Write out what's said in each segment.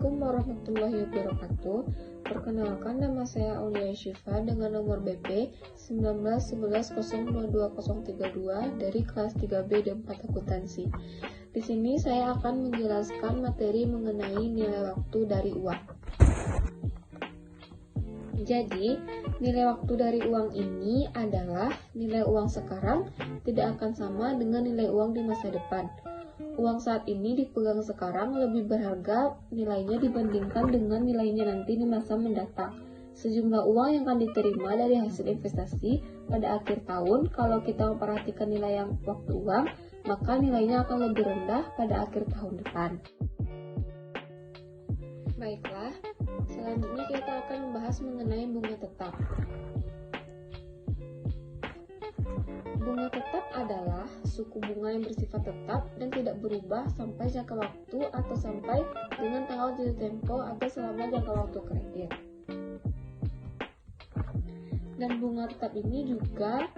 Assalamualaikum warahmatullahi wabarakatuh. Perkenalkan, nama saya Aulia Syifa dengan nomor BP 1911022032 dari kelas 3B D4 Akuntansi. Di sini saya akan menjelaskan materi mengenai nilai waktu dari uang. Jadi, nilai waktu dari uang ini adalah nilai uang sekarang tidak akan sama dengan nilai uang di masa depan. Uang saat ini dipegang sekarang lebih berharga nilainya dibandingkan dengan nilainya nanti di masa mendatang. Sejumlah uang yang akan diterima dari hasil investasi pada akhir tahun, kalau kita memperhatikan nilai yang waktu uang, maka nilainya akan lebih rendah pada akhir tahun depan. Baiklah, selanjutnya kita akan membahas mengenai bunga tetap. Bunga tetap adalah suku bunga yang bersifat tetap dan tidak berubah sampai jangka waktu atau sampai dengan tanggal jatuh tempo atau selama jangka waktu kredit. Dan bunga tetap ini juga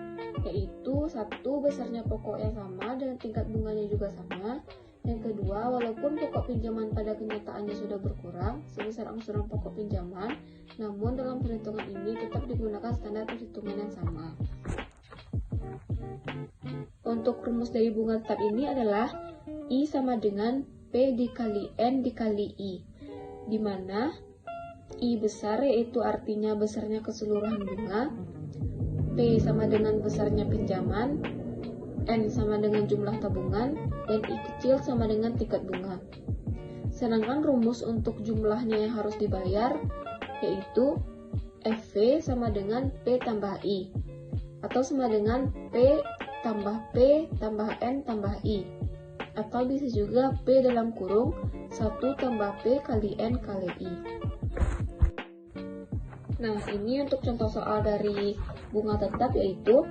yaitu satu, besarnya pokok yang sama dan tingkat bunganya juga sama. Yang kedua, walaupun pokok pinjaman pada kenyataannya sudah berkurang sebesar angsuran pokok pinjaman, namun dalam perhitungan ini tetap digunakan standar perhitungan yang sama. Untuk rumus dari bunga tetap ini adalah I sama dengan P dikali N dikali I, di mana I besar yaitu artinya besarnya keseluruhan bunga, P sama dengan besarnya pinjaman, N sama dengan jumlah tabungan, dan I kecil sama dengan tingkat bunga. Sedangkan rumus untuk jumlahnya yang harus dibayar yaitu FV sama dengan P tambah I, atau sama dengan P tambah P tambah N tambah I, atau bisa juga P dalam kurung 1 tambah P kali N kali I. Nah, ini untuk contoh soal dari bunga tetap, yaitu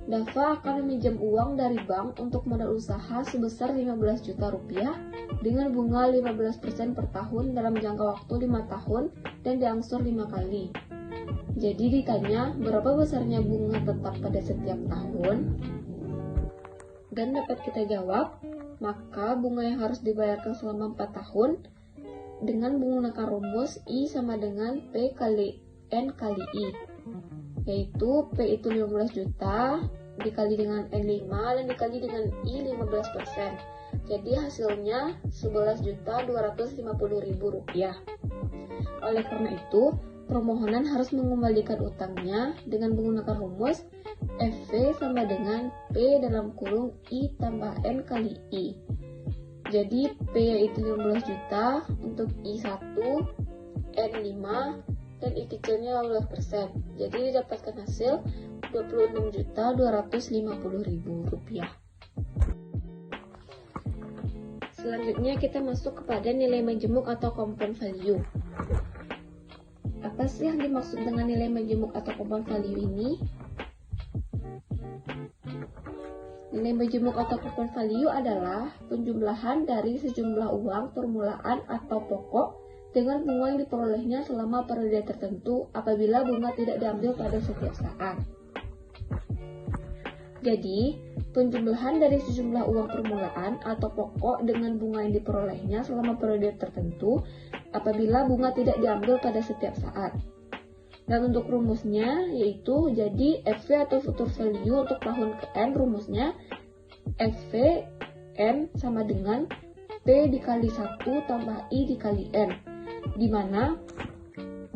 Dava akan meminjam uang dari bank untuk modal usaha sebesar 15 juta rupiah dengan bunga 15% per tahun dalam jangka waktu 5 tahun dan diangsur 5 kali. Jadi ditanya berapa besarnya bunga tetap pada setiap tahun, dan dapat kita jawab, maka bunga yang harus dibayarkan selama 4 tahun dengan menggunakan rumus I sama dengan P kali N kali I, yaitu P itu 15 juta dikali dengan N 5 dan dikali dengan I 15%. Jadi hasilnya 11.250.000 rupiah. Oleh karena itu, permohonan harus mengembalikan utangnya dengan menggunakan rumus FV sama dengan P dalam kurung I tambah N kali I. Jadi P yaitu 15 juta untuk I 1, N 5, dan I kecilnya 15%. Jadi didapatkan hasil 26.250.000 rupiah. Selanjutnya kita masuk kepada nilai majemuk atau compound value. Apa sih yang dimaksud dengan nilai majemuk atau compound value ini? Nilai majemuk atau compound value adalah penjumlahan dari sejumlah uang permulaan atau pokok dengan bunga yang diperolehnya selama periode tertentu apabila bunga tidak diambil pada setiap saat. Jadi, penjumlahan dari sejumlah uang permulaan atau pokok dengan bunga yang diperolehnya selama periode tertentu apabila bunga tidak diambil pada setiap saat. Dan untuk rumusnya yaitu jadi FV atau future value untuk tahun ke N, rumusnya FV N sama dengan P dikali 1 tambah I dikali N, di mana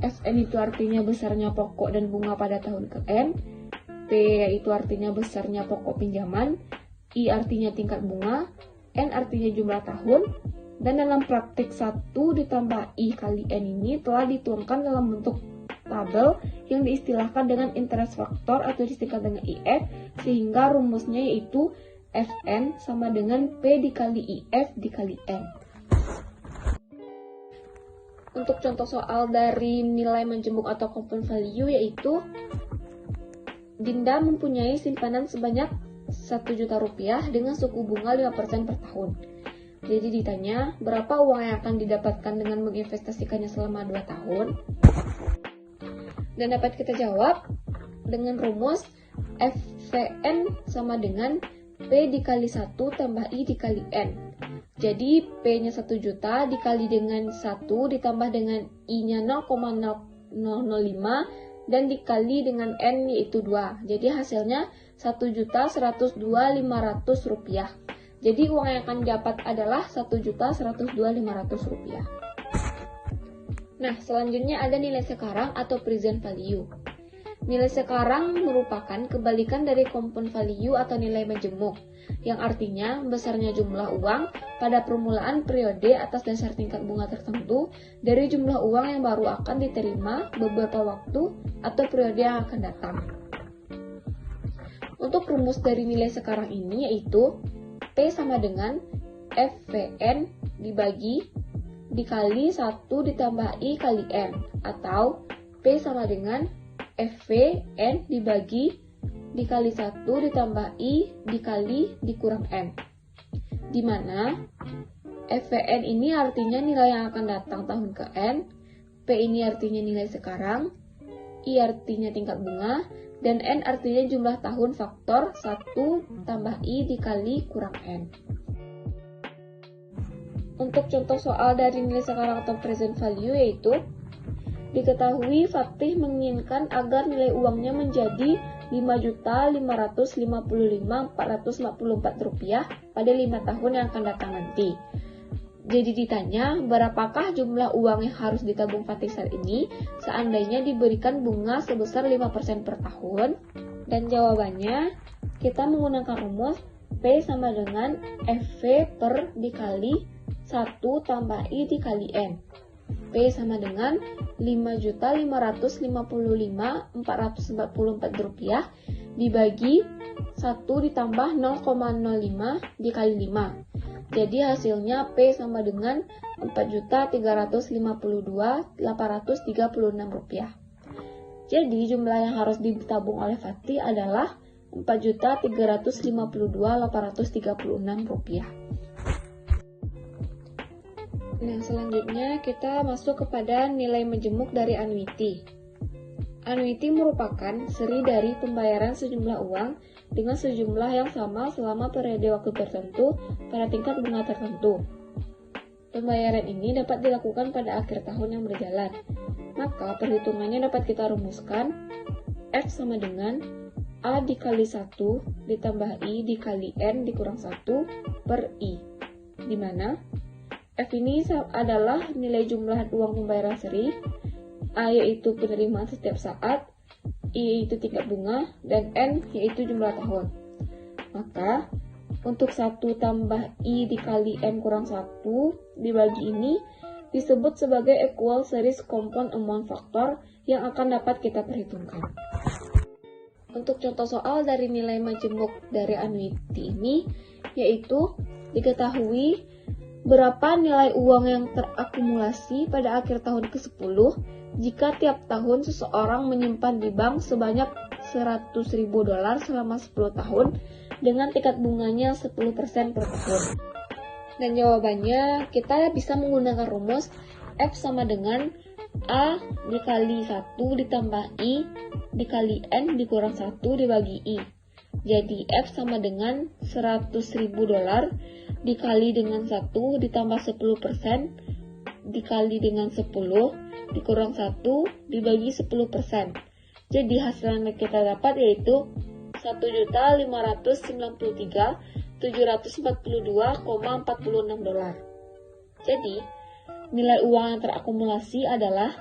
Fn itu artinya besarnya pokok dan bunga pada tahun ke N, P yaitu artinya besarnya pokok pinjaman, I artinya tingkat bunga, N artinya jumlah tahun, dan dalam praktik 1 ditambah I kali N ini telah dituangkan dalam bentuk tabel yang diistilahkan dengan interest factor atau disingkat dengan IF, sehingga rumusnya yaitu Fn sama dengan P dikali IF dikali N. Untuk contoh soal dari nilai majemuk atau compound value yaitu Dinda mempunyai simpanan sebanyak 1 juta rupiah dengan suku bunga 5% per tahun. Jadi ditanya, berapa uang yang akan didapatkan dengan menginvestasikannya selama 2 tahun? Dan dapat kita jawab dengan rumus FVN sama dengan P dikali 1 tambah I dikali N. Jadi P-nya 1 juta dikali dengan 1 ditambah dengan I-nya 0,005 dan dikali dengan N yaitu 2. Jadi hasilnya 1.102.500 rupiah. Jadi uang yang akan didapat adalah 1.102.500 rupiah. Nah, selanjutnya ada nilai sekarang atau present value. Nilai sekarang merupakan kebalikan dari compound value atau nilai majemuk, yang artinya besarnya jumlah uang pada permulaan periode atas dasar tingkat bunga tertentu dari jumlah uang yang baru akan diterima beberapa waktu atau periode yang akan datang. Untuk rumus dari nilai sekarang ini yaitu P sama dengan FVN dikali 1 ditambah I kali N, atau P sama dengan FVN dikali 1 ditambah I dikali dikurang N, di mana FVN ini artinya nilai yang akan datang tahun ke N, P ini artinya nilai sekarang, I artinya tingkat bunga, dan N artinya jumlah tahun faktor 1 tambah I dikali kurang N. Untuk contoh soal dari nilai sekarang atau present value yaitu diketahui Fatih menginginkan agar nilai uangnya menjadi 5.555.444 rupiah pada 5 tahun yang akan datang nanti. Jadi ditanya, berapakah jumlah uang yang harus ditabung Fatih saat ini seandainya diberikan bunga sebesar 5% per tahun? Dan jawabannya, kita menggunakan rumus P sama dengan FV per dikali 1 tambah I dikali N. P sama dengan 5.555.444 rupiah dibagi 1 ditambah 0,05 dikali 5. Jadi hasilnya P sama dengan 4.352.836 rupiah. Jadi jumlah yang harus ditabung oleh Fatih adalah 4.352.836 rupiah. Nah, selanjutnya kita masuk kepada nilai majemuk dari annuity. Annuity merupakan seri dari pembayaran sejumlah uang dengan sejumlah yang sama selama periode waktu tertentu pada tingkat bunga tertentu. Pembayaran ini dapat dilakukan pada akhir tahun yang berjalan. Maka perhitungannya dapat kita rumuskan F sama dengan A dikali 1 ditambah I dikali N dikurang 1 per I, di mana F ini adalah nilai jumlah uang pembayaran seri, A yaitu penerimaan setiap saat, I yaitu tingkat bunga, dan N yaitu jumlah tahun. Maka, untuk 1 tambah I dikali N kurang 1 dibagi ini disebut sebagai equal series compound amount factor yang akan dapat kita perhitungkan. Untuk contoh soal dari nilai majemuk dari annuity ini, yaitu diketahui berapa nilai uang yang terakumulasi pada akhir tahun ke-10 jika tiap tahun seseorang menyimpan di bank sebanyak $100.000 selama 10 tahun dengan tingkat bunganya 10% per tahun. Dan jawabannya kita bisa menggunakan rumus F sama dengan A dikali 1 ditambah I dikali N dikurang 1 dibagi I. Jadi F sama dengan $100.000 dikali dengan 1 ditambah 10% dikali dengan 10 dikurang 1 dibagi 10%. Jadi hasil yang kita dapat yaitu 1.593.742,46 dolar. Jadi nilai uang yang terakumulasi adalah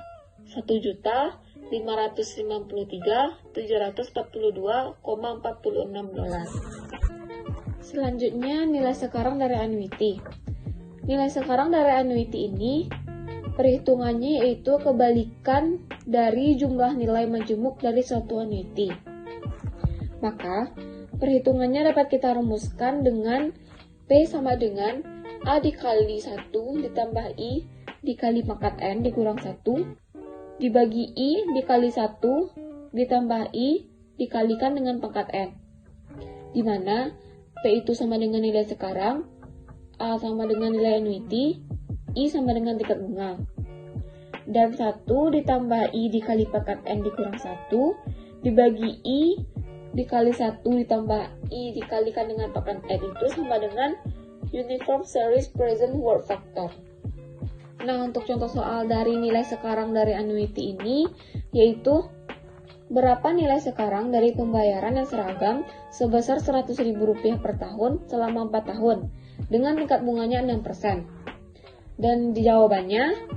1.553.742,46 dolar. Selanjutnya, nilai sekarang dari annuity. Nilai sekarang dari annuity ini, perhitungannya yaitu kebalikan dari jumlah nilai majemuk dari suatu annuity. Maka, perhitungannya dapat kita rumuskan dengan P sama dengan A dikali 1 ditambah I dikali pangkat N dikurang 1 dibagi I dikali 1 ditambah I dikalikan dengan pangkat N. Di mana P itu sama dengan nilai sekarang, A sama dengan nilai annuity, I sama dengan tingkat bunga. Dan 1 ditambah I dikali pangkat N dikurang 1, dibagi I dikali 1 ditambah I dikalikan dengan pangkat N itu sama dengan Uniform Series Present Worth Factor. Nah, untuk contoh soal dari nilai sekarang dari annuity ini, yaitu berapa nilai sekarang dari pembayaran yang seragam sebesar Rp100.000 per tahun selama 4 tahun dengan tingkat bunganya 6%. Dan di jawabannya,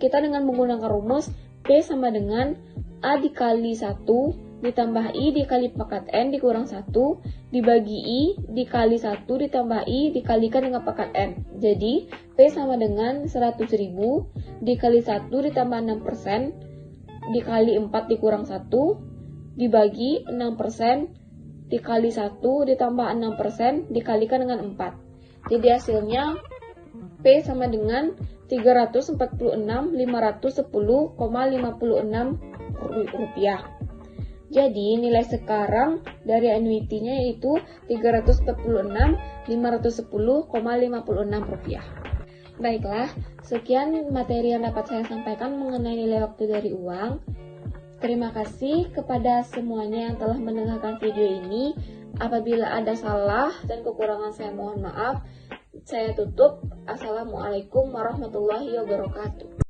kita dengan menggunakan rumus P sama dengan A dikali 1 ditambah I dikali pangkat N dikurang 1 dibagi I dikali 1 ditambah I dikalikan dengan pangkat N. Jadi, P sama dengan 100.000 dikali 1 ditambah 6% dikali 4 dikurang 1 dibagi 6% dikali 1 ditambah 6% dikalikan dengan 4. Jadi hasilnya P sama dengan 346.510,56 rupiah. Jadi nilai sekarang dari annuity-nya yaitu 346.510,56 rupiah. Baiklah, sekian materi yang dapat saya sampaikan mengenai nilai waktu dari uang. Terima kasih kepada semuanya yang telah mendengarkan video ini. Apabila ada salah dan kekurangan saya mohon maaf. Saya tutup. Assalamualaikum warahmatullahi wabarakatuh.